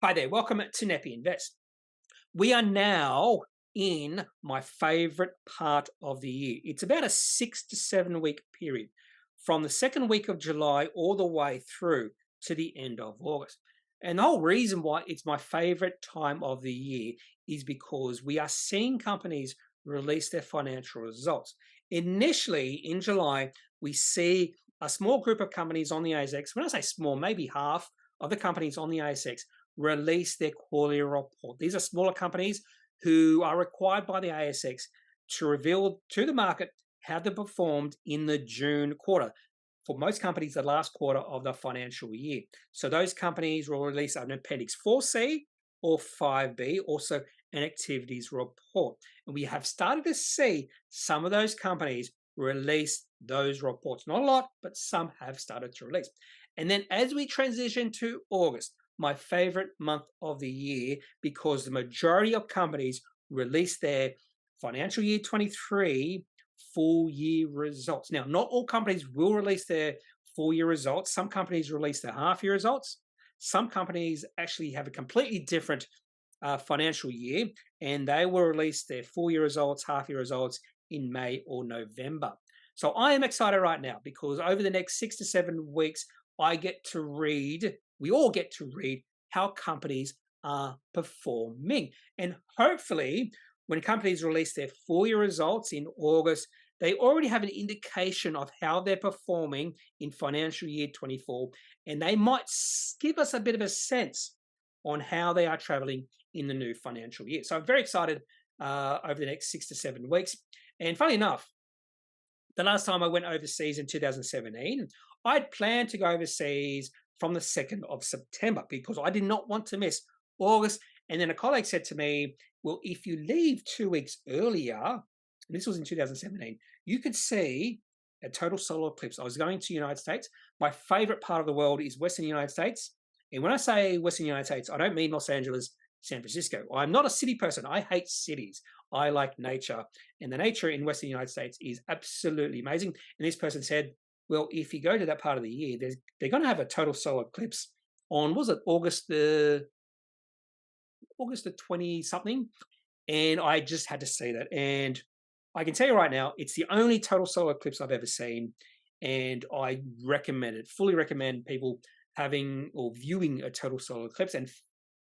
Hi there, welcome to Kneppy Invest. We are now in my favorite part of the year. It's about a 6 to 7 week period from the second week of July all the way through to the end of August. And the whole reason why it's my favorite time of the year is because we are seeing companies release their financial results. Initially in July, we see a small group of companies on the ASX. When I say small, maybe half of the companies on the ASX release their quarterly report. These are smaller companies who are required by the ASX to reveal to the market how they performed in the June quarter. For most companies, the last quarter of the financial year. So those companies will release an Appendix 4C or 5B, also an activities report. And we have started to see some of those companies release those reports. Not a lot, but some have started to release. And then as we transition to August, my favorite month of the year, because the majority of companies release their financial year 23 full year results. Now, not all companies will release their full year results. Some companies release their half year results. Some companies actually have a completely different financial year, and they will release their full year results, half year results in May or November. So I am excited right now because over the next 6 to 7 weeks, we all get to read how companies are performing. And hopefully, when companies release their full year results in August, they already have an indication of how they're performing in financial year 24, and they might give us a bit of a sense on how they are traveling in the new financial year. So I'm very excited over the next 6 to 7 weeks. And funny enough, the last time I went overseas in 2017, I'd planned to go overseas from the 2nd of September because I did not want to miss August. And then a colleague said to me, well, if you leave 2 weeks earlier, and this was in 2017, you could see a total solar eclipse. I was going to the United States. My favorite part of the world is Western United States. And when I say Western United States, I don't mean Los Angeles, San Francisco. I'm not a city person. I hate cities. I like nature. And the nature in Western United States is absolutely amazing. And this person said, well, if you go to that part of the year, they're going to have a total solar eclipse on, was it August the 20 something? And I just had to see that. And I can tell you right now, it's the only total solar eclipse I've ever seen. And I recommend it, fully recommend people having or viewing a total solar eclipse. And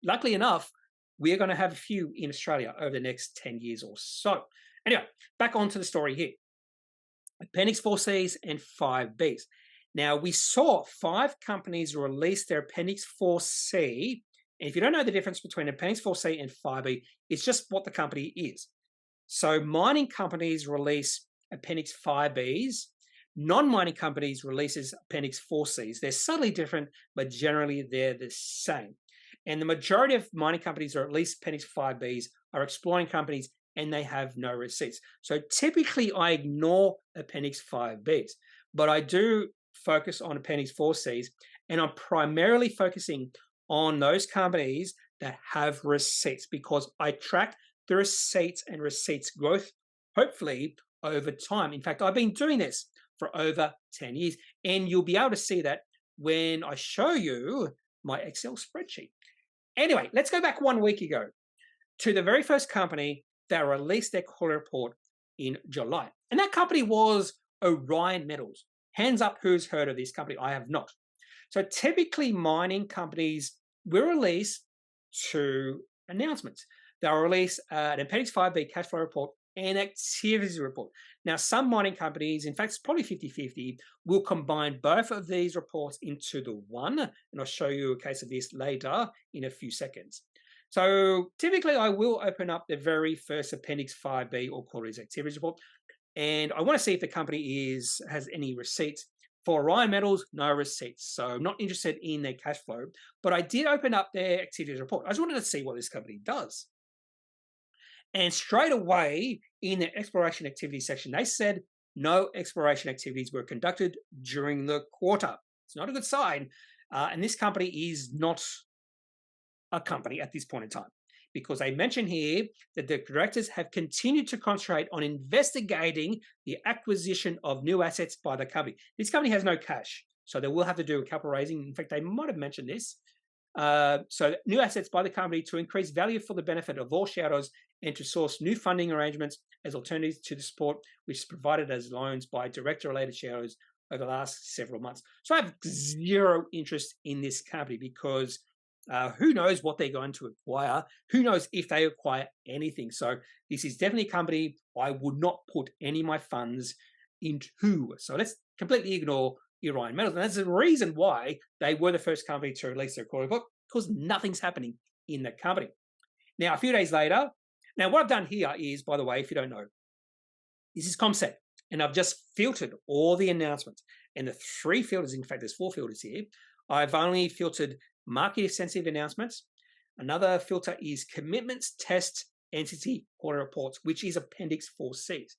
luckily enough, we're going to have a few in Australia over the next 10 years or so. Anyway, back onto the story here. Appendix 4Cs and 5Bs. Now, we saw 5 companies release their Appendix 4C. And if you don't know the difference between Appendix 4C and 5B, it's just what the company is. So mining companies release Appendix 5Bs. Non-mining companies releases Appendix 4Cs. They're subtly different, but generally they're the same. And the majority of mining companies, or at least Appendix 5Bs, are exploring companies and they have no receipts. So typically I ignore Appendix 5Bs, but I do focus on Appendix 4Cs, and I'm primarily focusing on those companies that have receipts because I track the receipts and receipts growth, hopefully over time. In fact, I've been doing this for over 10 years, and you'll be able to see that when I show you my Excel spreadsheet. Anyway, let's go back 1 week ago to the very first company that released their quarterly report in July. And that company was Orion Metals. Hands up who's heard of this company. I have not. So typically mining companies will release 2 announcements. They'll release an Appendix 5B cash flow report and activities report. Now, some mining companies, in fact, it's probably 50-50, will combine both of these reports into the one. And I'll show you a case of this later in a few seconds. So typically I will open up the very first Appendix 5B or Quarterlies activities report. And I want to see if the company has any receipts. For Orion Metals, no receipts. So I'm not interested in their cash flow, but I did open up their activities report. I just wanted to see what this company does. And straight away in their exploration activity section, they said no exploration activities were conducted during the quarter. It's not a good sign. And this company is not a company at this point in time, because they mention here that the directors have continued to concentrate on investigating the acquisition of new assets by the company. This company has no cash, so they will have to do a capital raising. In fact, they might have mentioned this. So new assets by the company to increase value for the benefit of all shareholders and to source new funding arrangements as alternatives to the support which is provided as loans by director-related shareholders over the last several months. So I have zero interest in this company because who knows what they're going to acquire? Who knows if they acquire anything? So this is definitely a company I would not put any of my funds into. So let's completely ignore Orion Metals. And that's the reason why they were the first company to release their quarterly report, because nothing's happening in the company. Now, a few days later, now what I've done here is, by the way, if you don't know, this is ComSec. And I've just filtered all the announcements. And the 3 filters, in fact, there's 4 filters here. I've only filtered market-sensitive announcements. Another filter is commitments, test, entity, quarter reports, which is Appendix 4Cs.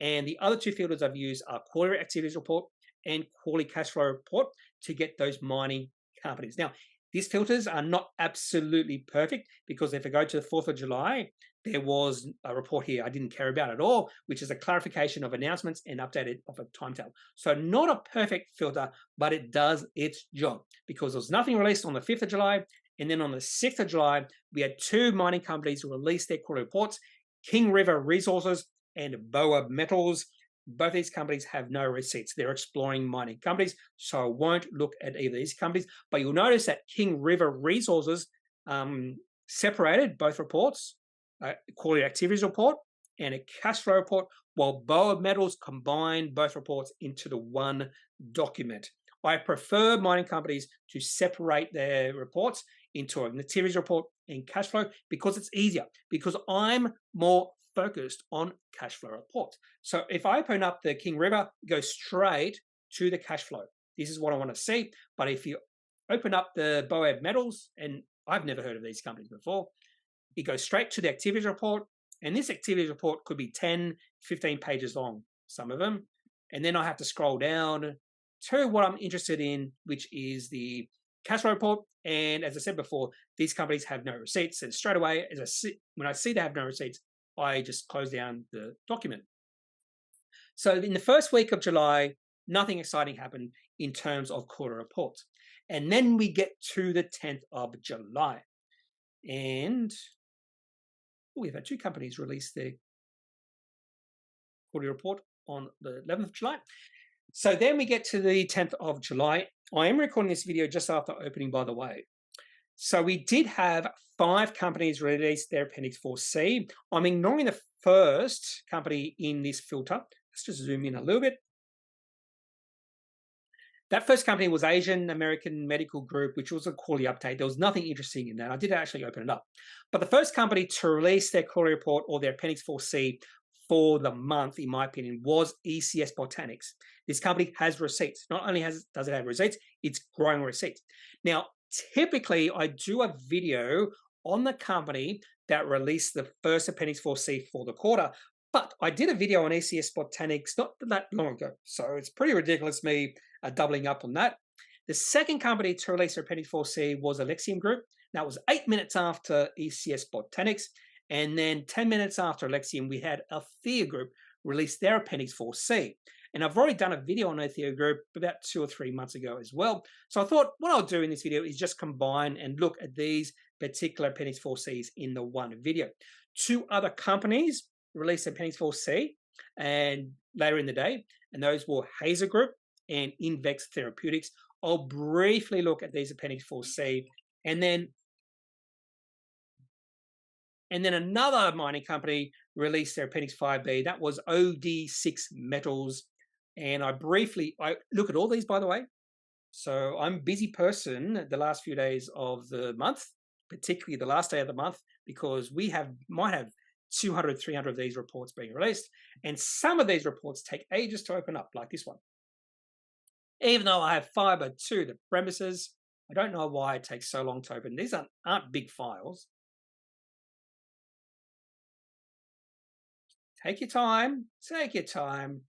And the other 2 filters I've used are quarterly activities report and quarterly cash flow report to get those mining companies. Now, these filters are not absolutely perfect because if I go to the 4th of July, there was a report here I didn't care about at all, which is a clarification of announcements and updated of a timetable. So not a perfect filter, but it does its job because there was nothing released on the 5th of July. And then on the 6th of July, we had 2 mining companies release their quarterly reports, King River Resources and Boa Metals. Both these companies have no receipts. They're exploring mining companies, so I won't look at either of these companies. But you'll notice that King River Resources separated both reports, quarterly activities report and a cash flow report, while Boa Metals combined both reports into the one document. I prefer mining companies to separate their reports into an activities report and cash flow because it's easier, because I'm more focused on cash flow reports. So if I open up the King River, go straight to the cash flow. This is what I want to see. But if you open up the Boa Metals, and I've never heard of these companies before, it goes straight to the activities report. And this activities report could be 10, 15 pages long, some of them. And then I have to scroll down to what I'm interested in, which is the cash flow report. And as I said before, these companies have no receipts. And straight away, when I see they have no receipts, I just close down the document. So in the first week of July, nothing exciting happened in terms of quarter reports. And then we get to the 10th of July. And we've had 2 companies release their quarterly report on the 11th of July. So then we get to the 10th of July. I am recording this video just after opening, by the way. So we did have 5 companies release their Appendix 4C. I'm ignoring the first company in this filter. Let's just zoom in a little bit. That first company was Asian American Medical Group, which was a quarterly update. There was nothing interesting in that. I did actually open it up. But the first company to release their quarterly report or their Appendix 4C for the month, in my opinion, was ECS Botanics. This company has receipts. Not only does it have receipts, it's growing receipts. Now, typically, I do a video on the company that released the first Appendix 4C for the quarter, but I did a video on ECS Botanics not that long ago, so it's pretty ridiculous me doubling up on that. The second company to release their Appendix 4C was Alexium Group. That was 8 minutes after ECS Botanics, and then 10 minutes after Alexium, we had Althea Group release their Appendix 4C. And I've already done a video on Althea Group about 2 or 3 months ago as well. So I thought what I'll do in this video is just combine and look at these particular Appendix 4Cs in the one video. 2 other companies released Appendix 4C and later in the day, and those were Hazer Group and Invex Therapeutics. I'll briefly look at these Appendix 4C and then another mining company released their Appendix 5B. That was OD6 Metals. And I look at all these, by the way. So I'm a busy person the last few days of the month, particularly the last day of the month, because we might have 200, 300 of these reports being released. And some of these reports take ages to open up, like this one. Even though I have fiber to the premises, I don't know why it takes so long to open. These aren't big files. Take your time. Take your time.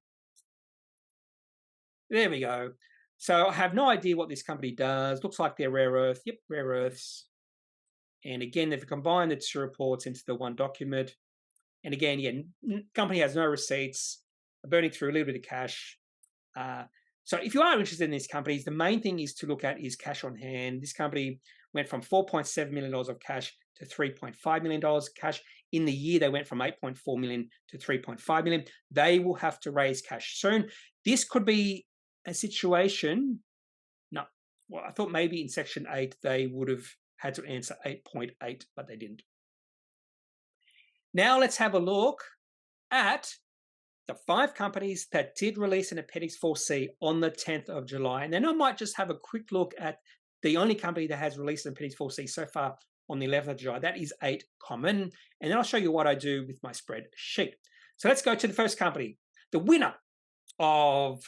There we go. So I have no idea what this company does. Looks like they're rare earth. Yep, rare earths. And again, they've combined the 2 reports into the one document. And again, company has no receipts, burning through a little bit of cash. So if you are interested in these companies, the main thing is to look at is cash on hand. This company went from $4.7 million of cash to $3.5 million cash. In the year, they went from $8.4 million to $3.5 million. They will have to raise cash soon. This could be a situation. No, well, I thought maybe in Section 8 they would have had to answer 8.8, but they didn't. Now let's have a look at the 5 companies that did release an Appendix 4C on the 10th of July. And then I might just have a quick look at the only company that has released an Appendix 4C so far on the 11th of July. That is 8 Common. And then I'll show you what I do with my spreadsheet. So let's go to the first company. The winner of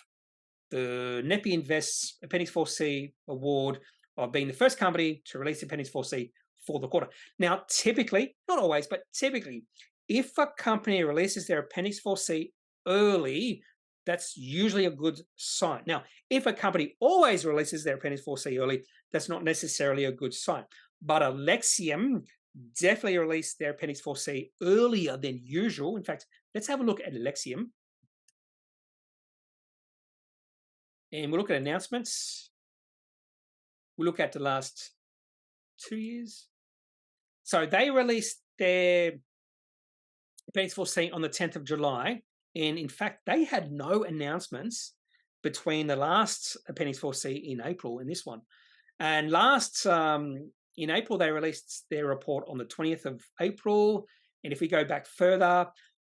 the kneppyinvests Appendix 4C award of being the first company to release Appendix 4C for the quarter. Now, typically, not always, but typically, if a company releases their Appendix 4C early, that's usually a good sign. Now, if a company always releases their Appendix 4C early, that's not necessarily a good sign. But Alexium definitely released their Appendix 4C earlier than usual. In fact, let's have a look at Alexium. And we'll look at announcements. We'll look at the last 2 years. So they released their Appendix 4C on the 10th of July. And in fact, they had no announcements between the last Appendix 4C in April and this one. And in April, they released their report on the 20th of April. And if we go back further,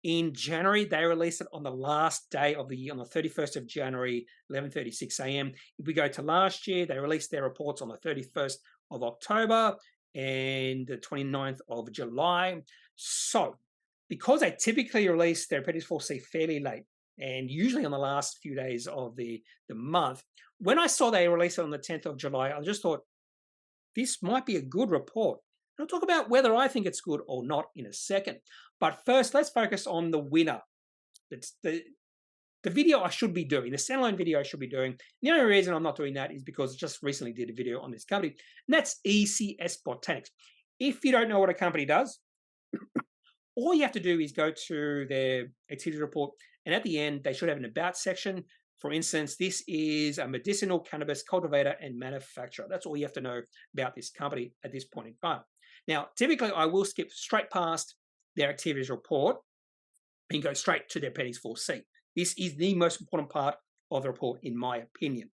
in January, they released it on the last day of the year, on the 31st of January, 11:36 a.m. If we go to last year, they released their reports on the 31st of October and the 29th of July. So, because they typically release their Appendix 4C fairly late, and usually on the last few days of the month, when I saw they release it on the 10th of July, I just thought, this might be a good report. I'll talk about whether I think it's good or not in a second. But first, let's focus on the winner. It's the video I should be doing, the standalone video I should be doing. The only reason I'm not doing that is because I just recently did a video on this company, and that's ECS Botanics. If you don't know what a company does, all you have to do is go to their activity report, and at the end, they should have an about section. For instance, this is a medicinal cannabis cultivator and manufacturer. That's all you have to know about this company at this point in time. Now, typically, I will skip straight past their activities report and go straight to their Appendix 4C. This is the most important part of the report, in my opinion.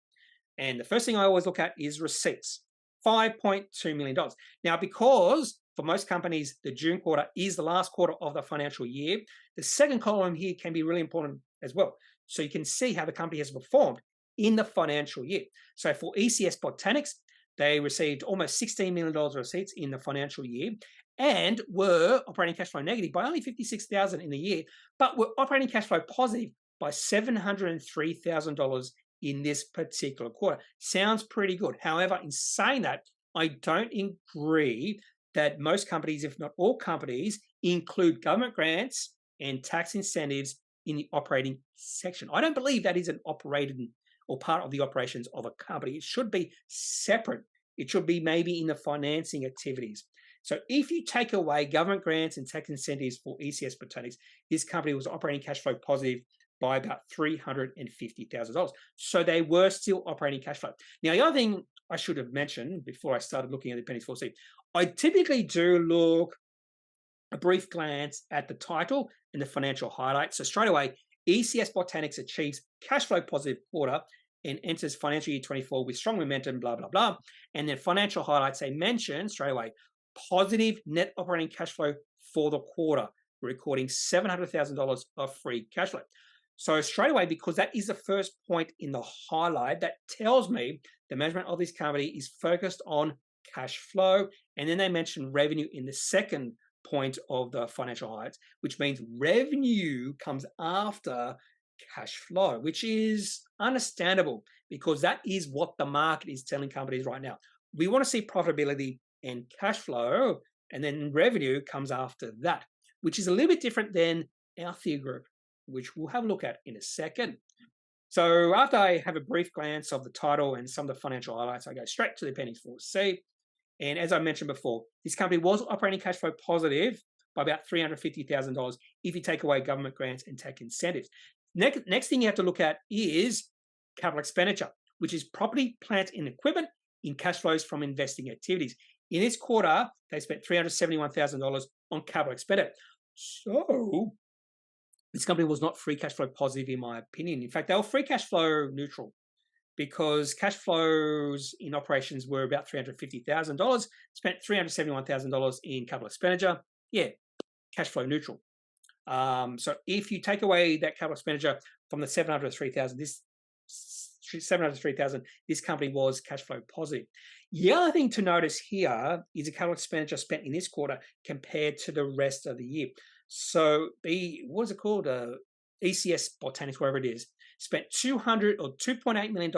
And the first thing I always look at is receipts, $5.2 million. Now, because for most companies, the June quarter is the last quarter of the financial year, the second column here can be really important as well. So you can see how the company has performed in the financial year. So for ECS Botanics, they received almost $16 million of receipts in the financial year and were operating cash flow negative by only $56,000 in the year, but were operating cash flow positive by $703,000 in this particular quarter. Sounds pretty good. However, in saying that, I don't agree that most companies, if not all companies, include government grants and tax incentives in the operating section. I don't believe that is an operating or part of the operations of a company. It should be separate. It should be maybe in the financing activities. So if you take away government grants and tax incentives for ECS Botanics, this company was operating cash flow positive by about $350,000. So they were still operating cash flow. Now, the other thing I should have mentioned before I started looking at the Appendix 4C, I typically do look a brief glance at the title and the financial highlights. So straight away, ECS Botanics achieves cash flow positive quarter and enters financial year 24 with strong momentum, blah, blah, blah. And then financial highlights, they mention straight away, positive net operating cash flow for the quarter, recording $700,000 of free cash flow. So straight away, because that is the first point in the highlight, that tells me the management of this company is focused on cash flow. And then they mention revenue in the second point of the financial highlights, which means revenue comes after cash flow, which is understandable because that is what the market is telling companies right now. We want to see profitability and cash flow, and then revenue comes after that, which is a little bit different than Althea Group, which we'll have a look at in a second. So after I have a brief glance of the title and some of the financial highlights, I go straight to the Appendix 4C. And as I mentioned before, this company was operating cash flow positive by about $350,000 if you take away government grants and tax incentives. Next thing you have to look at is capital expenditure, which is property, plant, and equipment in cash flows from investing activities. In this quarter, they spent $371,000 on capital expenditure. So this company was not free cash flow positive, in my opinion. In fact, they were free cash flow neutral because cash flows in operations were about $350,000, spent $371,000 in capital expenditure. Yeah, cash flow neutral. So if you take away that capital expenditure from the 700 to 3,000, this 700 to 3,000, this company was cash flow positive. The other thing to notice here is the capital expenditure spent in this quarter compared to the rest of the year. So what is it called? ECS Botanics, whatever it is, spent $2.8 million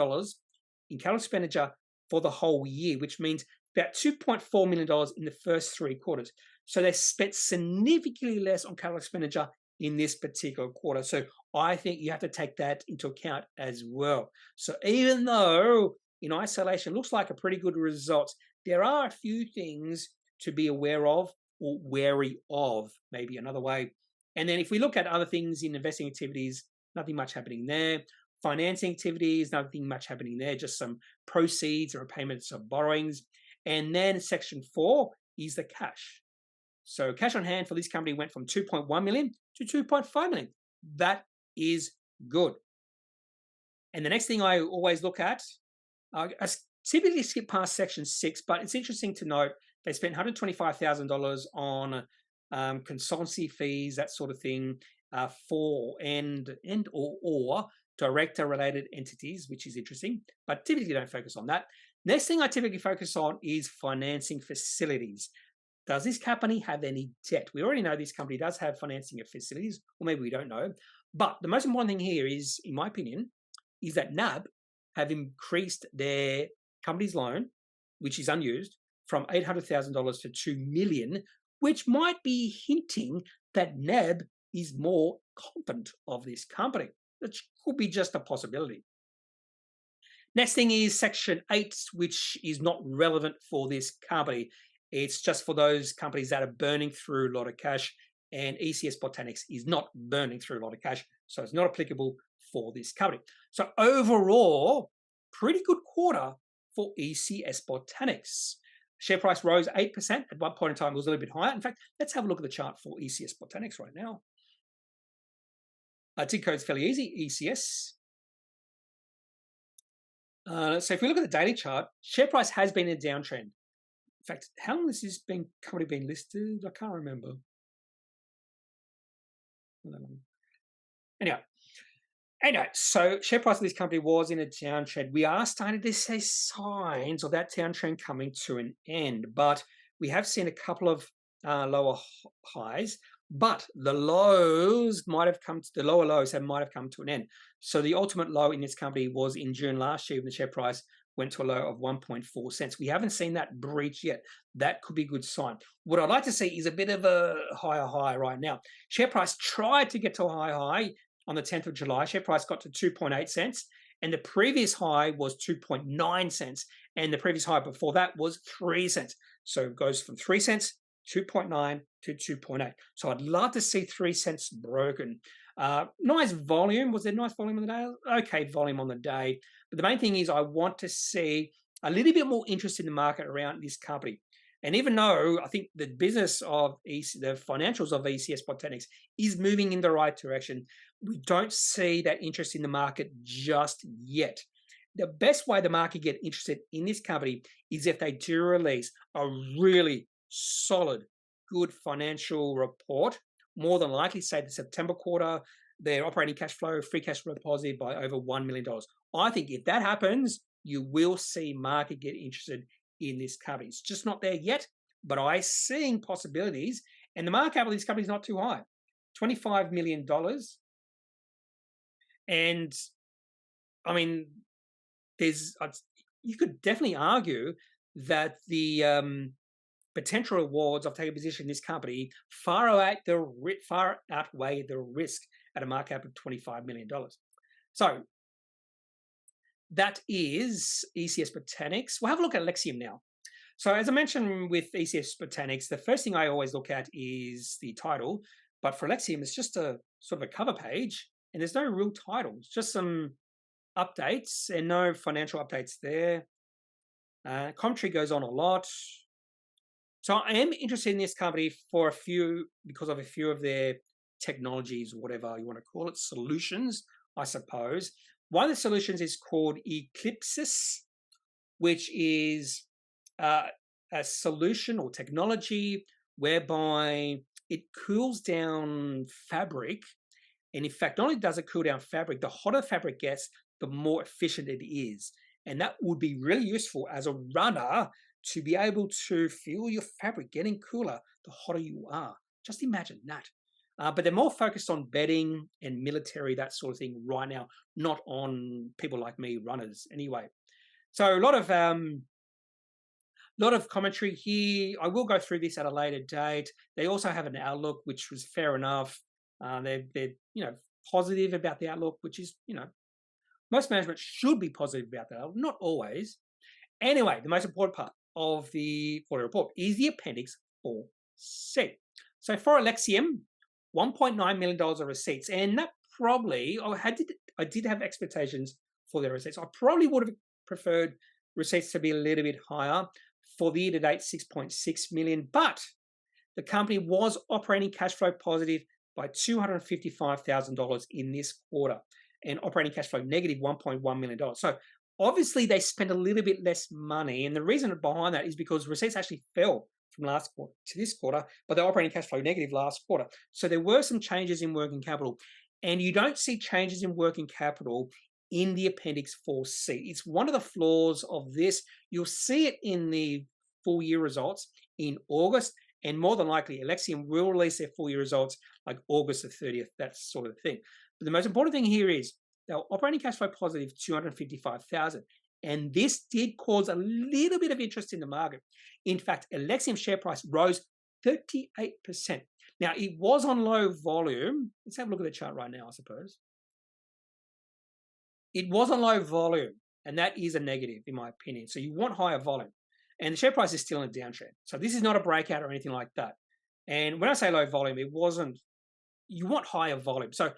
in capital expenditure for the whole year, which means about $2.4 million in the first 3 quarters. So they spent significantly less on capital expenditure in this particular quarter. So I think you have to take that into account as well. So even though in isolation looks like a pretty good result, there are a few things to be aware of or wary of, maybe another way. And then if we look at other things in investing activities, nothing much happening there. Financing activities, nothing much happening there, just some proceeds or repayments of borrowings. And then section 4 is the cash. So cash on hand for this company went from 2.1 million to 2.5 million. That is good. And the next thing I always look at, I typically skip past section 6, but it's interesting to note they spent $125,000 on consultancy fees, that sort of thing, for or director-related entities, which is interesting, but typically don't focus on that. Next thing I typically focus on is financing facilities. Does this company have any debt? We already know this company does have financing of facilities, or maybe we don't know. But the most important thing here is, in my opinion, is that NAB have increased their company's loan, which is unused, from $800,000 to $2 million, which might be hinting that NAB is more confident of this company. That could be just a possibility. Next thing is section 8, which is not relevant for this company. It's just for those companies that are burning through a lot of cash, and ECS Botanics is not burning through a lot of cash, so it's not applicable for this company. So overall, pretty good quarter for ECS Botanics. Share price rose 8%. At one point in time, it was a little bit higher. In fact, let's have a look at the chart for ECS Botanics right now. Ticker code is fairly easy, ECS. So if we look at the daily chart, share price has been in a downtrend. In fact, how long has this company been listed? I can't remember. Anyway, so share price of this company was in a downtrend. We are starting to see signs of that downtrend coming to an end, but we have seen a couple of lower highs, but the lows might have come to the lower lows might have come to an end. So the ultimate low in this company was in June last year when the share price went to a low of 1.4 cents. We haven't seen that breach yet. That could be a good sign. What I'd like to see is a bit of a higher high right now. Share price tried to get to a high on the 10th of July. Share price got to 2.8 cents, and the previous high was 2.9 cents, and the previous high before that was 3 cents. So it goes from 3 cents, 2.9 to 2.8. So I'd love to see 3 cents broken. Nice volume. Was there nice volume on the day? Okay, volume on the day. But the main thing is I want to see a little bit more interest in the market around this company. And even though I think the business of the financials of ECS Botanics is moving in the right direction, we don't see that interest in the market just yet. The best way the market get interested in this company is if they do release a really solid, good financial report. More than likely, say the September quarter, their operating cash flow, free cash flow positive by over $1 million. I think if that happens, you will see market get interested in this company. It's just not there yet, but I'm seeing possibilities. And the market cap of this company is not too high, $25 million. And I mean, you could definitely argue that the potential rewards of taking a position in this company far outweigh the risk at a market cap of $25 million. So that is ECS Botanics. We'll have a look at Alexium now. So as I mentioned with ECS Botanics, the first thing I always look at is the title. But for Alexium, it's just a sort of a cover page, and there's no real title. It's just some updates and no financial updates there. Commentary goes on a lot. So I am interested in this company because of a few of their technologies, whatever you want to call it, solutions, I suppose. One of the solutions is called Eclipsis, which is a solution or technology whereby it cools down fabric. And in fact, not only does it cool down fabric, the hotter fabric gets, the more efficient it is. And that would be really useful as a runner to be able to feel your fabric getting cooler the hotter you are. Just imagine that. But they're more focused on bedding and military, that sort of thing right now, not on people like me, runners anyway. So a lot of commentary here. I will go through this at a later date. They also have an outlook, which was fair enough. They're positive about the outlook, which is, most management should be positive about that, not always. Anyway, the most important part of the quarterly report is the Appendix 4C. So for Alexium, $1.9 million of receipts, and that probably, I did have expectations for their receipts. I probably would have preferred receipts to be a little bit higher. For the year to date, 6.6 million, but the company was operating cash flow positive by $255,000 in this quarter, and operating cash flow negative $1.1 million. So obviously they spent a little bit less money, and the reason behind that is because receipts actually fell from last quarter to this quarter, but they're operating cash flow negative last quarter. So there were some changes in working capital, and you don't see changes in working capital in the Appendix 4C. It's one of the flaws of this. You'll see it in the full year results in August, and more than likely Alexium will release their full year results like August the 30th, that sort of thing. But the most important thing here is they're operating cash flow positive $255,000. And this did cause a little bit of interest in the market. In fact, Alexium share price rose 38%. Now, it was on low volume. Let's have a look at the chart right now, I suppose. It was on low volume, and that is a negative, in my opinion. So you want higher volume. And the share price is still in a downtrend. So this is not a breakout or anything like that. And when I say low volume, it wasn't, you want higher volume. So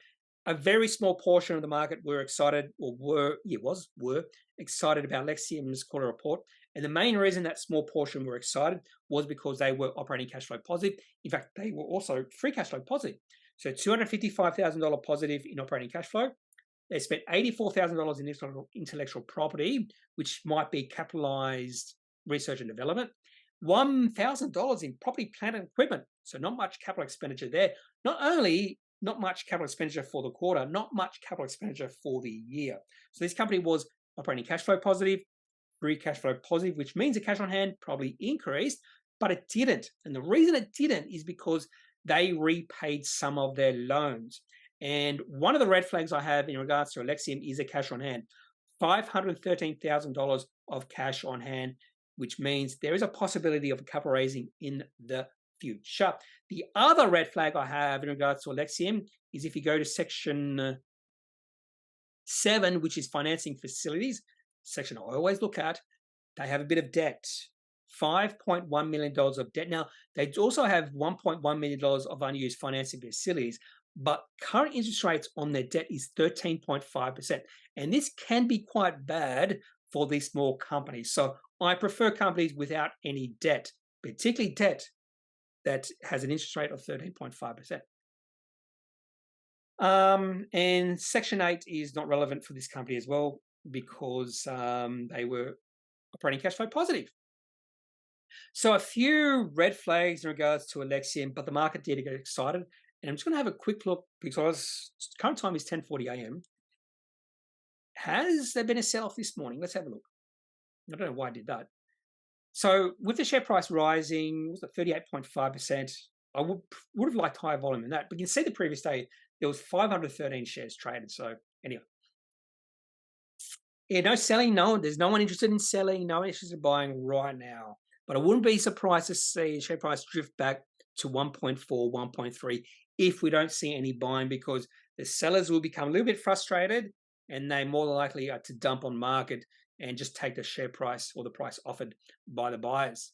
a very small portion of the market were excited, or were excited about Alexium's quarter report. And the main reason that small portion were excited was because they were operating cash flow positive. In fact, they were also free cash flow positive. So $255,000 positive in operating cash flow. They spent $84,000 in intellectual property, which might be capitalized research and development. $1,000 in property, plant, and equipment. So not much capital expenditure there. Not only not much capital expenditure for the quarter, not much capital expenditure for the year. So this company was operating cash flow positive, free cash flow positive, which means the cash on hand probably increased, but it didn't. And the reason it didn't is because they repaid some of their loans. And one of the red flags I have in regards to Alexium is a cash on hand. $513,000 of cash on hand, which means there is a possibility of a capital raising in the future. The other red flag I have in regards to Alexium is if you go to section 7, which is financing facilities, section I always look at, they have a bit of debt. $5.1 million of debt. Now, they also have $1.1 million of unused financing facilities, but current interest rates on their debt is 13.5%. And this can be quite bad for these small companies. So I prefer companies without any debt, particularly debt that has an interest rate of 13.5%. And Section 8 is not relevant for this company as well because they were operating cash flow positive. So a few red flags in regards to Alexium, but the market did get excited. And I'm just going to have a quick look because current time is 10:40 a.m. Has there been a sell-off this morning? Let's have a look. I don't know why I did that. So with the share price rising, was it 38.5%? I would have liked higher volume than that. But you can see the previous day, there was 513 shares traded. So anyway. Yeah, no selling. No, there's no one interested in selling. No one interested in buying right now. But I wouldn't be surprised to see the share price drift back to 1.4, 1.3 if we don't see any buying, because the sellers will become a little bit frustrated and they more than likely are to dump on market and just take the share price or the price offered by the buyers.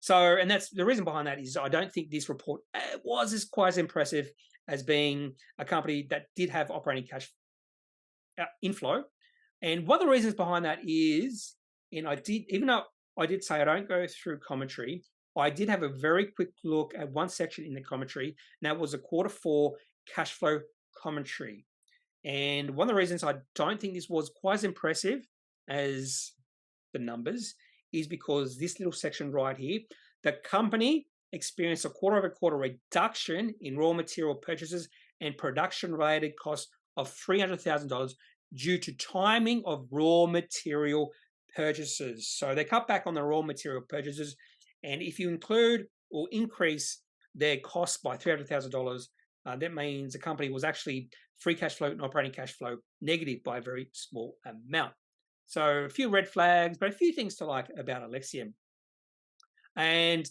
So, and that's the reason behind that is I don't think this report was as quite as impressive as being a company that did have operating cash inflow. And one of the reasons behind that is, and I did, even though I did say I don't go through commentary. I did have a very quick look at one section in the commentary, and that was a Q4 cash flow commentary. And one of the reasons I don't think this was quite as impressive as the numbers is because this little section right here, the company experienced a quarter-over-quarter reduction in raw material purchases and production-related costs of $300,000 due to timing of raw material purchases. So they cut back on the raw material purchases, and if you include or increase their costs by $300,000, that means the company was actually free cash flow and operating cash flow negative by a very small amount. So a few red flags, but a few things to like about Alexium. And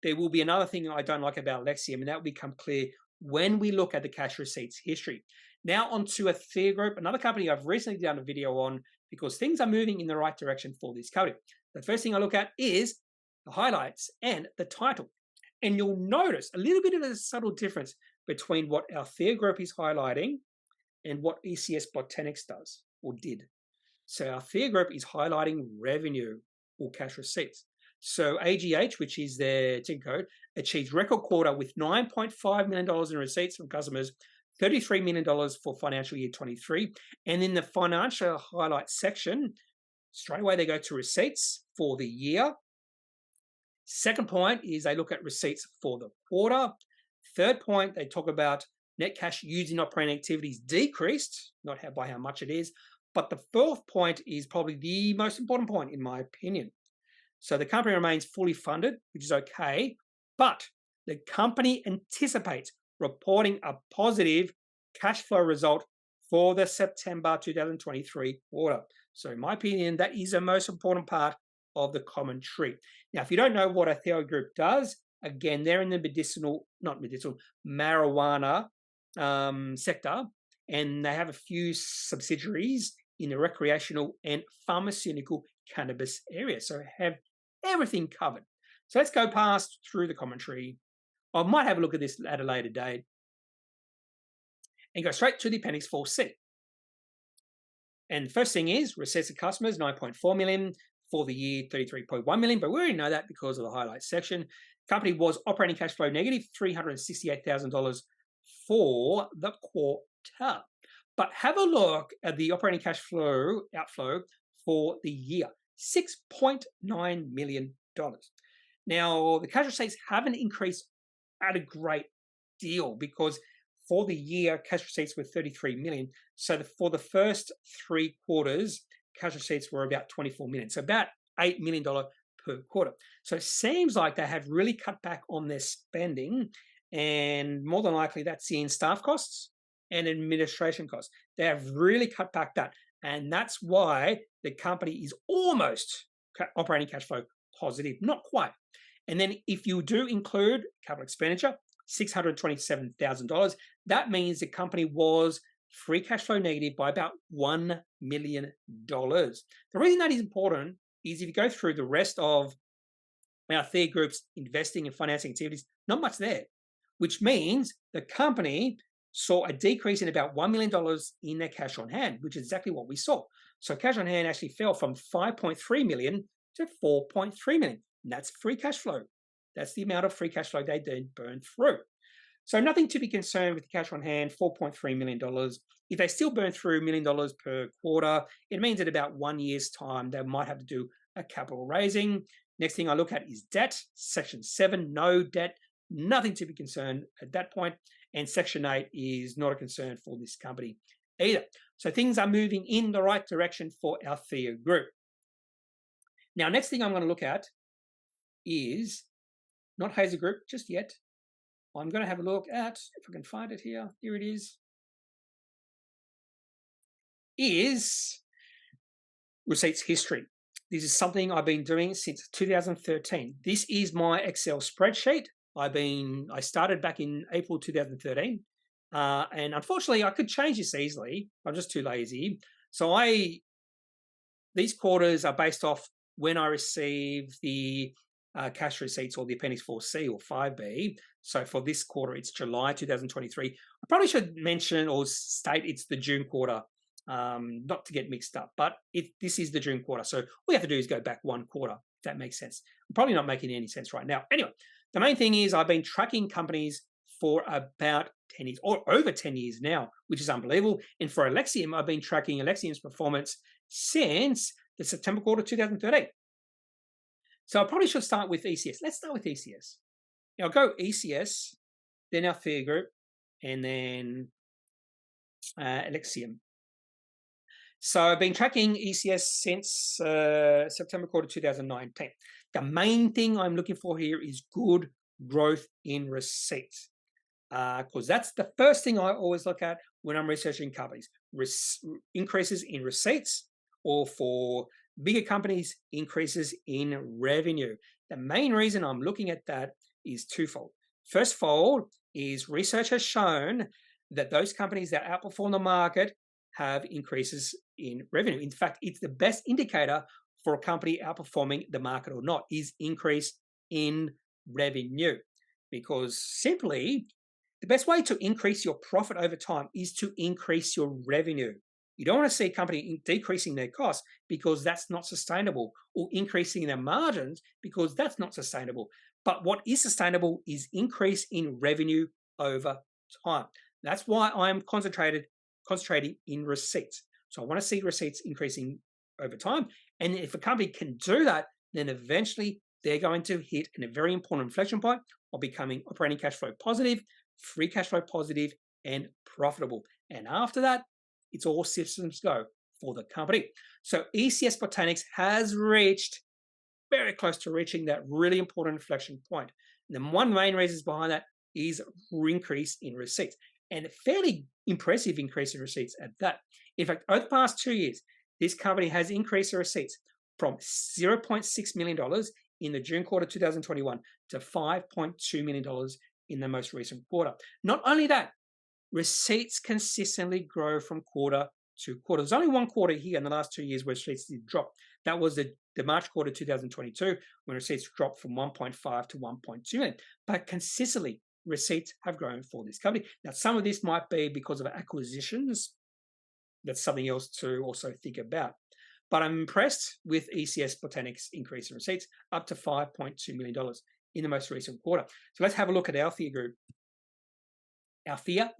there will be another thing I don't like about Alexium, and that will become clear when we look at the cash receipts history. Now on to Althea Group, another company I've recently done a video on because things are moving in the right direction for this company. The first thing I look at is the highlights and the title. And you'll notice a little bit of a subtle difference between what Althea Group is highlighting and what ECS Botanics does or did. So Althea Group is highlighting revenue or cash receipts. So AGH, which is their ticker code, achieved record quarter with $9.5 million in receipts from customers, $33 million for financial year 23. And in the financial highlights section, straight away they go to receipts for the year. Second point is they look at receipts for the quarter. Third point, they talk about net cash used in operating activities decreased, not by how much it is. But the fourth point is probably the most important point, in my opinion. So the company remains fully funded, which is okay, but the company anticipates reporting a positive cash flow result for the September 2023 quarter. So in my opinion, that is the most important part of the commentary. Now, if you don't know what Althea Group does, again, they're in the marijuana sector, and they have a few subsidiaries in the recreational and pharmaceutical cannabis area. So have everything covered. So let's go past through the commentary. I might have a look at this at a later date and go straight to the Appendix 4C. And the first thing is receipts of customers, 9.4 million for the year, 33.1 million, but we already know that because of the highlights section. Company was operating cash flow negative, $368,000 for the quarter. But have a look at the operating cash flow outflow for the year, $6.9 million. Now, the cash receipts haven't increased at a great deal because for the year, cash receipts were 33 million. So for the first 3 quarters, cash receipts were about 24 million. So about $8 million per quarter. So it seems like they have really cut back on their spending, and more than likely that's in staff costs and administration costs. They have really cut back that. And that's why the company is almost operating cash flow positive, not quite. And then if you do include capital expenditure, $627,000, that means the company was free cash flow negative by about $1 million. The reason that is important is if you go through the rest of Althea Group's investing and financing activities, not much there, which means the company saw a decrease in about $1 million in their cash on hand, which is exactly what we saw. So cash on hand actually fell from 5.3 million to 4.3 million. And that's free cash flow. That's the amount of free cash flow they did burn through. So nothing to be concerned with the cash on hand, $4.3 million. If they still burn through $1 million per quarter, it means in about 1 year's time, they might have to do a capital raising. Next thing I look at is debt. Section 7, no debt, nothing to be concerned at that point. And Section 8 is not a concern for this company either. So things are moving in the right direction for Althea Group. Now, next thing I'm going to look at is not Hazer Group just yet. I'm going to have a look at, if I can find it here, here it is receipts history. This is something I've been doing since 2013. This is my Excel spreadsheet. I started back in April 2013, and unfortunately I could change this easily. I'm just too lazy. So these quarters are based off when I receive the cash receipts or the Appendix 4C or 5B. So for this quarter, it's July 2023. I probably should mention or state it's the June quarter, not to get mixed up, but this is the June quarter. So all we have to do is go back 1 quarter. if that makes sense. I'm probably not making any sense right now. Anyway, the main thing is I've been tracking companies for about 10 years or over 10 years now, which is unbelievable. And for Alexium, I've been tracking Alexium's performance since the September quarter 2013. So I probably should start with ECS. Let's start with ECS. I'll go ECS, then Althea Group, and then Alexium. So I've been tracking ECS since September quarter 2019. The main thing I'm looking for here is good growth in receipts, because that's the first thing I always look at when I'm researching companies. Increases in receipts, or for bigger companies, increases in revenue. The main reason I'm looking at that is twofold. First fold is research has shown that those companies that outperform the market have increases in revenue. In fact, it's the best indicator for a company outperforming the market or not, is increase in revenue. Because simply, the best way to increase your profit over time is to increase your revenue. You don't want to see a company decreasing their costs because that's not sustainable, or increasing their margins because that's not sustainable. But what is sustainable is increase in revenue over time. That's why I'm concentrating in receipts. So I want to see receipts increasing over time. And if a company can do that, then eventually they're going to hit a very important inflection point of becoming operating cash flow positive, free cash flow positive, and profitable. And after that, it's all systems go for the company. So ECS Botanics has reached, very close to reaching that really important inflection point. And then one main reasons behind that is increase in receipts, and a fairly impressive increase in receipts at that. In fact, over the past 2 years, this company has increased their receipts from $0.6 million in the June quarter 2021 to $5.2 million in the most recent quarter. Not only that, receipts consistently grow from quarter to quarter. There's only one quarter here in the last 2 years where receipts did drop. That was the March quarter 2022, when receipts dropped from 1.5 to 1.2 million. But consistently, receipts have grown for this company. Now, some of this might be because of acquisitions. That's something else to also think about. But I'm impressed with ECS Botanics' increase in receipts up to $5.2 million in the most recent quarter. So let's have a look at Althea Group. Althea.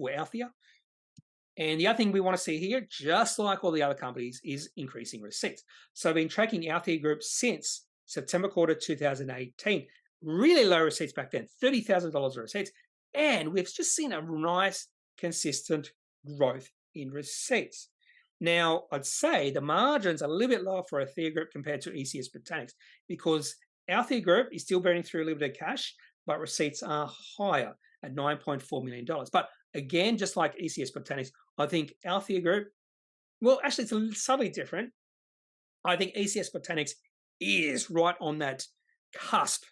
And the other thing we want to see here, just like all the other companies, is increasing receipts. So I've been tracking Althea Group since September quarter 2018. Really low receipts back then, $30,000 of receipts. And we've just seen a nice, consistent growth in receipts. Now, I'd say the margins are a little bit lower for Althea Group compared to ECS Botanics, because Althea Group is still burning through a little bit of cash, but receipts are higher at $9.4 million. But again, just like ECS Botanics, I think Althea Group, well, actually, it's subtly different. I think ECS Botanics is right on that cusp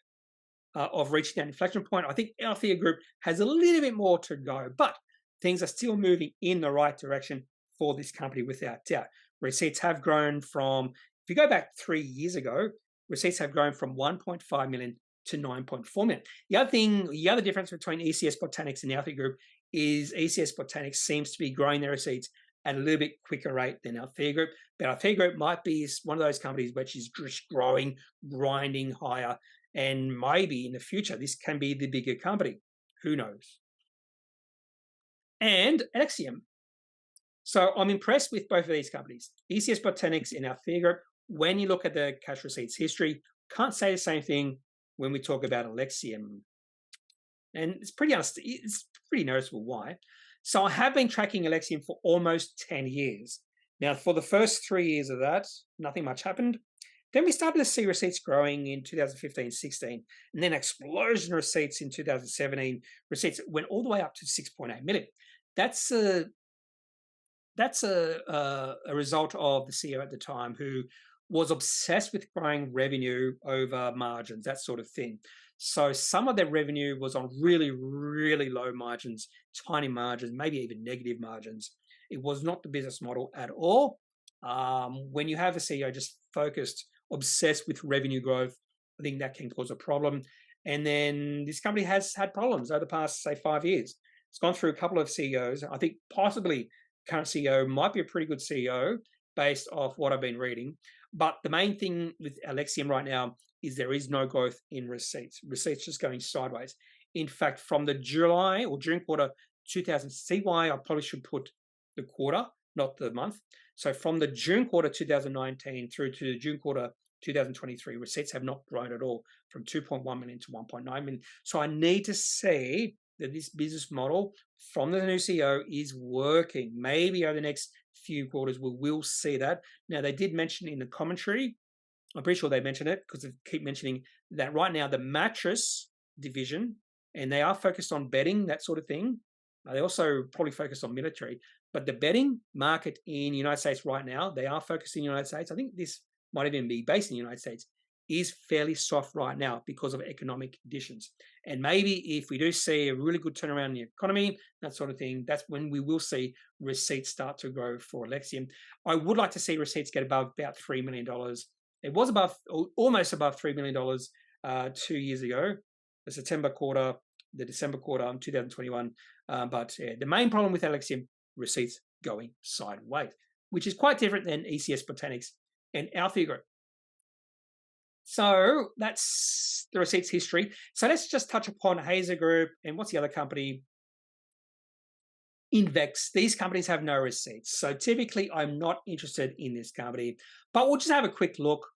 of reaching that inflection point. I think Althea Group has a little bit more to go, but things are still moving in the right direction for this company without doubt. Receipts have grown from, if you go back 3 years ago, receipts have grown from 1.5 million to 9.4 million. The other difference between ECS Botanics and the Althea Group is ECS Botanics seems to be growing their receipts at a little bit quicker rate than Althea Group. But Althea Group might be one of those companies which is just growing, grinding higher, and maybe in the future this can be the bigger company. Who knows? And Alexium. So I'm impressed with both of these companies, ECS Botanics and Althea Group. When you look at the cash receipts history, can't say the same thing when we talk about Alexium. And it's pretty noticeable why. So I have been tracking Alexium for almost 10 years. Now, for the first 3 years of that, nothing much happened. Then we started to see receipts growing in 2015-16, and then explosion receipts in 2017. Receipts went all the way up to 6.8 million. That's a result of the CEO at the time, who was obsessed with growing revenue over margins, that sort of thing. So some of their revenue was on really, really low margins, tiny margins, maybe even negative margins. It was not the business model at all. When you have a CEO just focused, obsessed with revenue growth, I think that can cause a problem. And then this company has had problems over the past, say, 5 years. It's gone through a couple of CEOs. I think possibly current CEO might be a pretty good CEO based off what I've been reading. But the main thing with Alexium right now is there is no growth in receipts. Receipts just going sideways. In fact, from the July or June quarter 2000, see why I probably should put the quarter, not the month. So from the June quarter 2019 through to June quarter 2023, receipts have not grown at all, from 2.1 million to 1.9 million. So I need to see that this business model from the new CEO is working. Maybe over the next few quarters we will see that. Now, they did mention in the commentary, I'm pretty sure they mentioned it because they keep mentioning that right now the mattress division, and they are focused on bedding, that sort of thing. They also probably focus on military, but the bedding market in the United States right now, they are focused in the United States. I think this might even be based in the United States, is fairly soft right now because of economic conditions. And maybe if we do see a really good turnaround in the economy, that sort of thing, that's when we will see receipts start to grow for Alexium. I would like to see receipts get above about $3 million. It was above, almost above $3 million 2 years ago, the September quarter, the December quarter 2021. But the main problem with Alexium, receipts going sideways, which is quite different than ECS Botanics and Althea Group. So that's the receipts history. So let's just touch upon Hazer Group and what's the other company? Invex. These companies have no receipts. So typically I'm not interested in this company, but we'll just have a quick look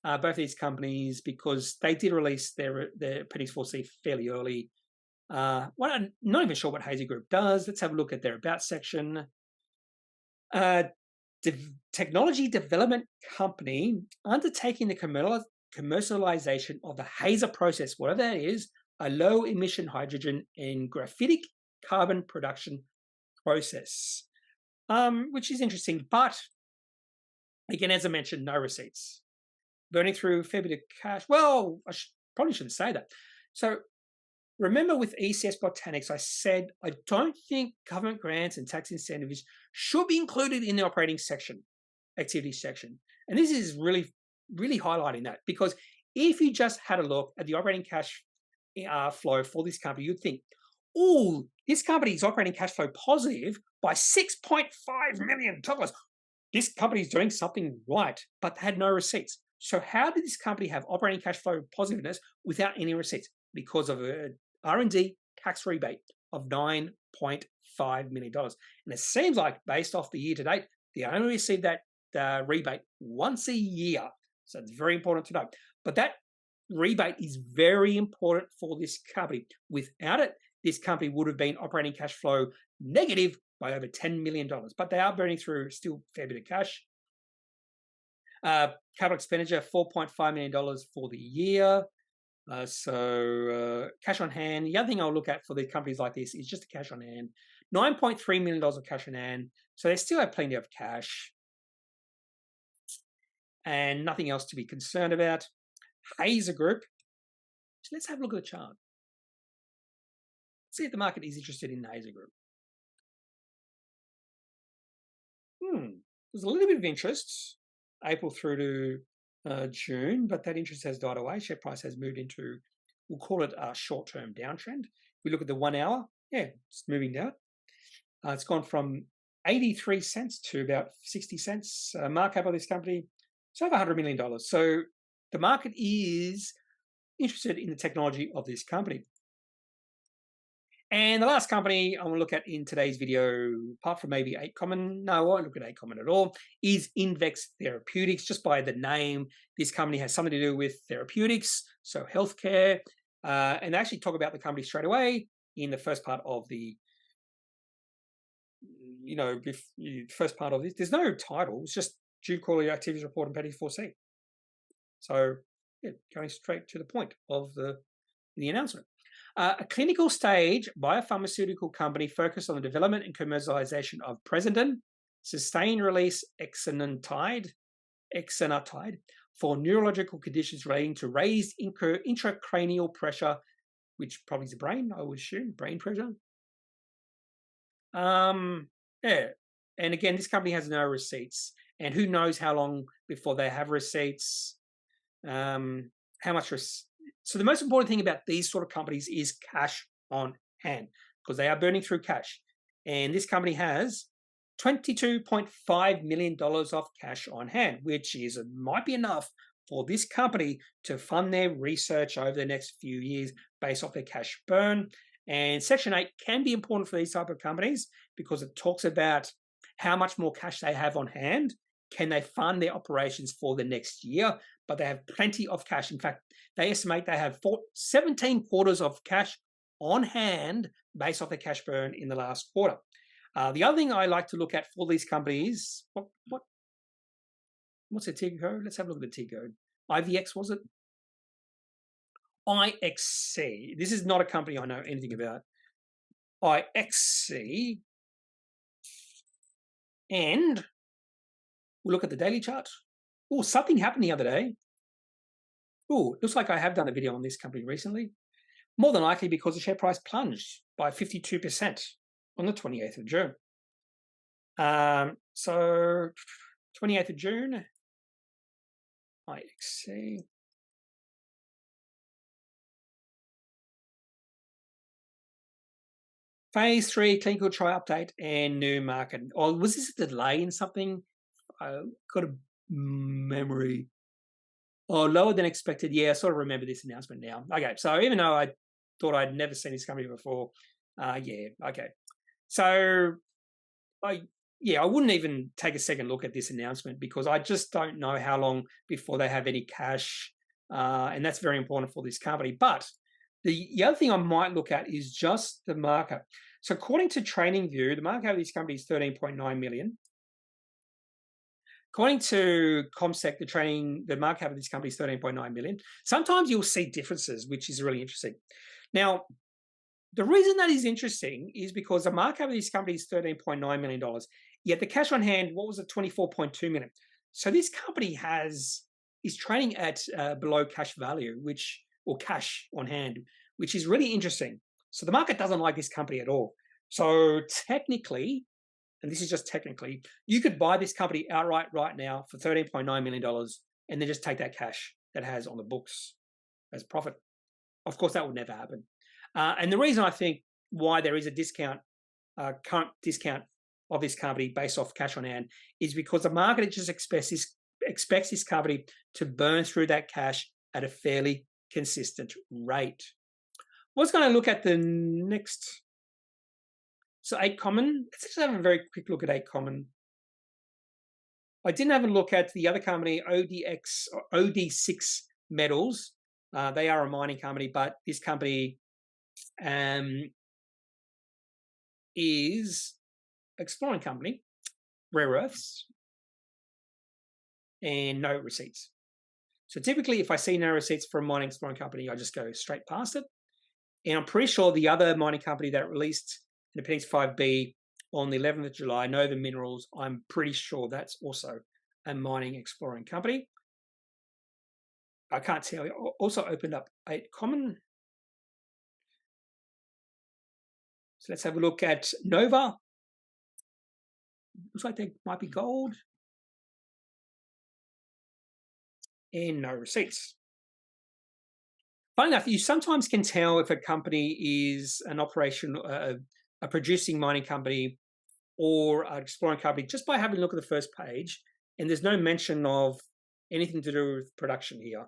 both of these companies because they did release their Appendix 4C fairly early. Well, I'm not even sure what Hazer Group does. Let's have a look at their About section. Technology development company undertaking the commercialization of the Hazer process, whatever that is, a low emission hydrogen and graphitic carbon production process, which is interesting. But again, as I mentioned, no receipts. Burning through a fair bit of cash. Well, I probably shouldn't say that. So remember with ECS Botanics, I said I don't think government grants and tax incentives should be included in the operating section, activity section. And this is really, really highlighting that because if you just had a look at the operating cash flow for this company, you'd think, oh, this company is operating cash flow positive by $6.5 million. This company is doing something right, but they had no receipts. So how did this company have operating cash flow positiveness without any receipts? Because of a R&D tax rebate of $9.5 million. And it seems like, based off the year to date, they only received that rebate once a year. So it's very important to know. But that rebate is very important for this company. Without it, this company would have been operating cash flow negative by over $10 million. But they are burning through still a fair bit of cash. Capital expenditure, $4.5 million for the year. Cash on hand. The other thing I'll look at for the companies like this is just the cash on hand. $9.3 million of cash on hand. So they still have plenty of cash. And nothing else to be concerned about. Hazer Group. So let's have a look at the chart. See if the market is interested in Hazer Group. There's a little bit of interest, April through to June, but that interest has died away. Share price has moved into, we'll call it a short-term downtrend. If we look at the 1 hour, yeah, it's moving down. It's gone from 83 cents to about 60 cents. Market cap of this company, it's over $100 million. So the market is interested in the technology of this company. And the last company I want to look at in today's video, apart from maybe 8Common, no, I won't look at 8Common at all, is Invex Therapeutics. Just by the name, this company has something to do with therapeutics, so healthcare. And they actually talk about the company straight away in the first part of the, first part of this. There's no title. It's just June quarterly activities report and Appendix 4C. So, yeah, going straight to the point of the announcement. A clinical stage biopharmaceutical company focused on the development and commercialization of Presidin, sustained release exenatide for neurological conditions relating to raised intracranial pressure, which probably is the brain, I would assume, brain pressure. Yeah. And again, this company has no receipts. And who knows how long before they have receipts, how much So the most important thing about these sort of companies is cash on hand, because they are burning through cash. And this company has $22.5 million of cash on hand, which might be enough for this company to fund their research over the next few years based off their cash burn. And Section 8 can be important for these type of companies because it talks about how much more cash they have on hand. Can they fund their operations for the next year? But they have plenty of cash. In fact, they estimate they have 17 quarters of cash on hand based off their cash burn in the last quarter. The other thing I like to look at for these companies, what's the ticker code? Let's have a look at the ticker code. IVX, was it? IXC. This is not a company I know anything about. IXC. And we'll look at the daily chart. Oh, something happened the other day. Oh, looks like I have done a video on this company recently. More than likely because the share price plunged by 52% on the 28th of June. So 28th of June, IXC. Phase 3 clinical trial update and new market. Or was this a delay in something? I got a memory. Oh, lower than expected. Yeah, I sort of remember this announcement now. Okay, so even though I thought I'd never seen this company before, yeah, okay. So, I wouldn't even take a second look at this announcement because I just don't know how long before they have any cash, and that's very important for this company. But the other thing I might look at is just the market. So according to TradingView, the market cap of this company is 13.9 million. According to ComSec, the market cap of this company is 13.9 million. Sometimes you'll see differences, which is really interesting. Now, the reason that is interesting is because the market cap of this company is $13.9 million, yet the cash on hand, what was it, 24.2 million. So this company is trading at below cash value, or cash on hand, which is really interesting. So the market doesn't like this company at all. So technically, and this is just technically, you could buy this company outright right now for $13.9 million and then just take that cash that it has on the books as profit. Of course, that would never happen. And the reason I think why there is a discount, current discount of this company based off cash on hand is because the market just expects this company to burn through that cash at a fairly consistent rate. I was going to look at the next. So 8 Common, let's just have a very quick look at 8 Common. I didn't have a look at the other company, OD6 Metals. They are a mining company, but this company is exploring company, rare earths, and no receipts. So typically, if I see no receipts for a mining exploring company, I just go straight past it. And I'm pretty sure the other mining company that released in Appendix 5B on the 11th of July, Nova Minerals, I'm pretty sure that's also a mining exploring company. I can't tell you. Also opened up 8 Common. So let's have a look at Nova. Looks like they might be gold. And no receipts. Funny enough, you sometimes can tell if a company is an operation, a producing mining company or an exploring company just by having a look at the first page. And there's no mention of anything to do with production here.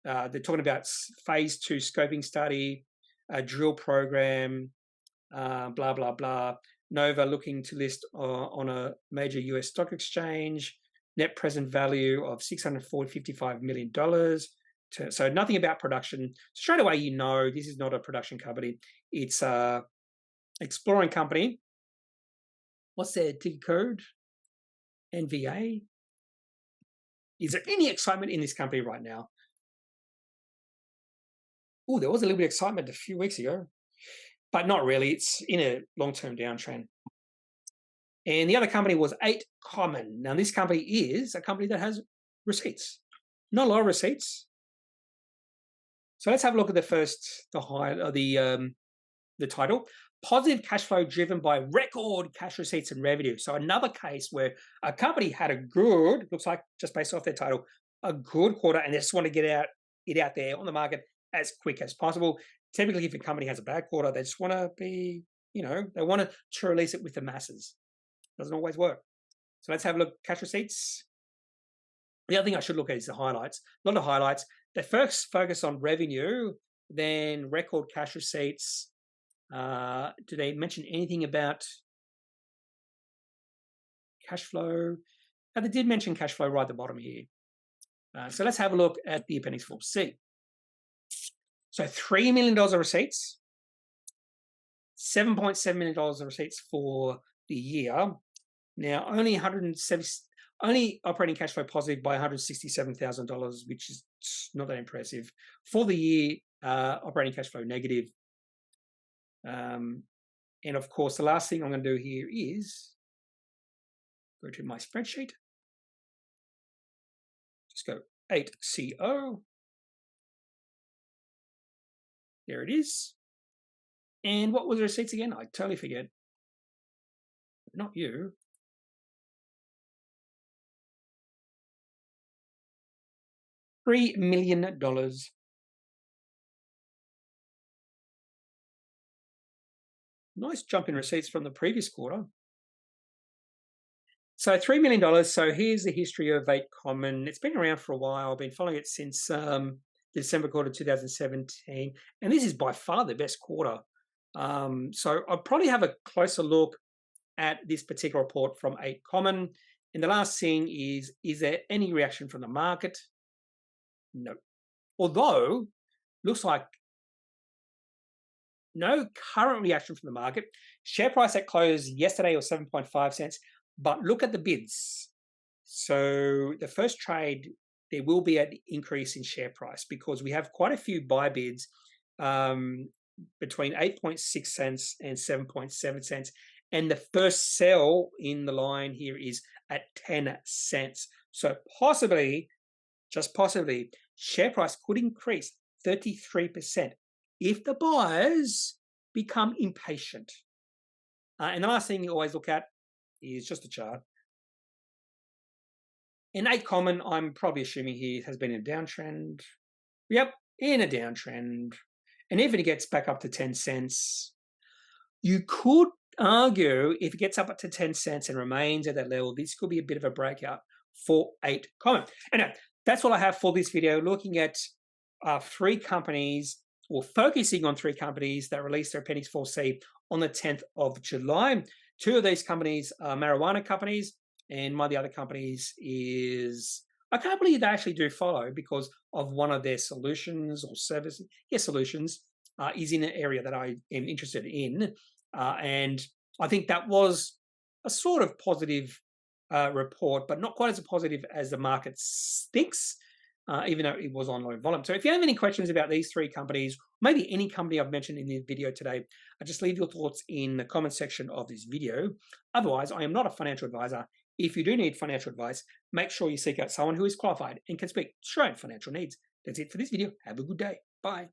They're talking about phase 2 scoping study, a drill program, blah, blah, blah. Nova looking to list on a major US stock exchange, net present value of $655 million. So nothing about production. Straight away, you know this is not a production company. It's a exploring company. What's their ticker code? NVA. Is there any excitement in this company right now? Oh, there was a little bit of excitement a few weeks ago, but not really. It's in a long-term downtrend. And the other company was 8 Common. Now, this company is a company that has receipts. Not a lot of receipts. So let's have a look at the title. Positive cash flow driven by record cash receipts and revenue. So another case where a company had a good, looks like just based off their title, a good quarter, and they just want to get it out there on the market as quick as possible. Typically, if a company has a bad quarter, they just want to be, they want to release it with the masses. Doesn't always work. So let's have a look. Cash receipts. The other thing I should look at is the highlights. A lot of highlights. They first focus on revenue, then record cash receipts. Do they mention anything about cash flow? They did mention cash flow right at the bottom here. So let's have a look at the Appendix 4C. So $3 million of receipts, $7.7 million of receipts for the year. Now, only operating cash flow positive by $167,000, which is not that impressive. For the year, operating cash flow negative. And of course, the last thing I'm going to do here is go to my spreadsheet. Just go 8CO. There it is. And what were the receipts again? I totally forget. Not you. $3 million. Nice jump in receipts from the previous quarter. So $3 million. So here's the history of 8 Common. It's been around for a while. I've been following it since the December quarter 2017. And this is by far the best quarter. So I'll probably have a closer look at this particular report from 8 Common. And the last thing is there any reaction from the market? No. Although, looks like no current reaction from the market. Share price at close yesterday was 7.5 cents. But look at the bids. So the first trade, there will be an increase in share price because we have quite a few buy bids between 8.6 cents and 7.7 cents. And the first sell in the line here is at 10 cents. So possibly, just possibly, share price could increase 33% if the buyers become impatient. And the last thing you always look at is just a chart. In 8 Common, I'm probably assuming here has been in a downtrend. Yep, in a downtrend. And if it gets back up to 10 cents, you could argue if it gets up to 10 cents and remains at that level, this could be a bit of a breakout for 8 Common. Anyway, that's all I have for this video, looking at 3 companies, or focusing on 3 companies that released their Appendix 4C on the 10th of July. 2 of these companies are marijuana companies, and one of the other companies is a company that I actually do follow because of one of their solutions or services. Yes, solutions is in an area that I am interested in. And I think that was a sort of positive report, but not quite as positive as the market thinks, even though it was on low volume. So if you have any questions about these 3 companies, maybe any company I've mentioned in the video today, just leave your thoughts in the comment section of this video. Otherwise, I am not a financial advisor. If you do need financial advice, make sure you seek out someone who is qualified and can speak to your own financial needs. That's it for this video. Have a good day. Bye.